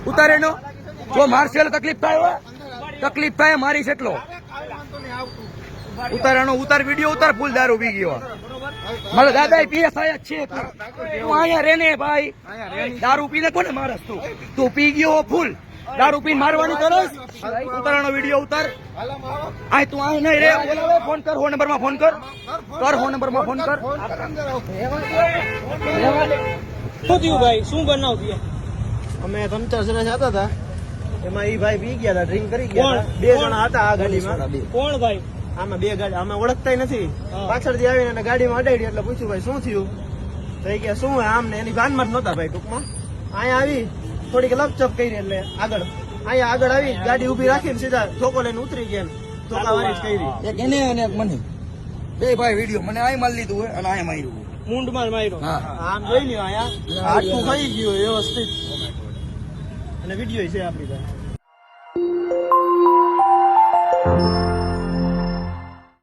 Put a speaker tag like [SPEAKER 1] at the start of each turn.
[SPEAKER 1] ઉતારે નો જો મારશે તકલીફ થાય તકલીફ થાય મારી એટલો ઉતારાનો ઉતાર વિડીયો ઉતાર ફૂલ દારૂ પી ગયો મારો દાદા પીએસઆઈ જ છે તું અહીંયા રેને ભાઈ દારૂ પીને કોને મારસ તું પી ગયો ફૂલ દારૂ પીને મારવાની કરસ ઉતારાનો વિડીયો ઉતાર આ તું અહીં નહીં રે બોલાવે ફોન કર ફોન નંબર માં ફોન કર ફોન નંબર માં ફોન કર
[SPEAKER 2] શું થયું ભાઈ શું બનાવ થયો
[SPEAKER 3] અમે ત્રણ જણા જતા હતા એમાં એ ભાઈ પી ગયા હતા ડ્રિંક કરી ગયા હતા 2 જણા હતા આ ગાડીમાં
[SPEAKER 2] કોણ ભાઈ
[SPEAKER 3] આમાં 2 ગાડી અમે ઓળખતા નથી પાછળથી આવીને એને ગાડીમાં અડાડી એટલે પૂછ્યું ભાઈ શું થયું તો એ કે શું આમ ને એની ભાનમાં જ નહોતા ભાઈ ટૂંકમાં અહીંયા આવી થોડીક લપચપ કરી એટલે અહીંયા આગળ આવી ગાડી ઉભી રાખીને સીધા ધોકો લઈને ઉતરી ગયા ધોકા વારી કરી
[SPEAKER 1] એક એને અને એક મને બે ભાઈ વિડીયો મને આય મારી લીધું હોય અને આય માર્યું
[SPEAKER 2] મૂંઢમાં માર્યો
[SPEAKER 3] આમ જોઈ લ્યો અહીંયા હાથું ખાઈ ગયું વ્યવસ્થિત અને વિડીયો છે આપણી પાસે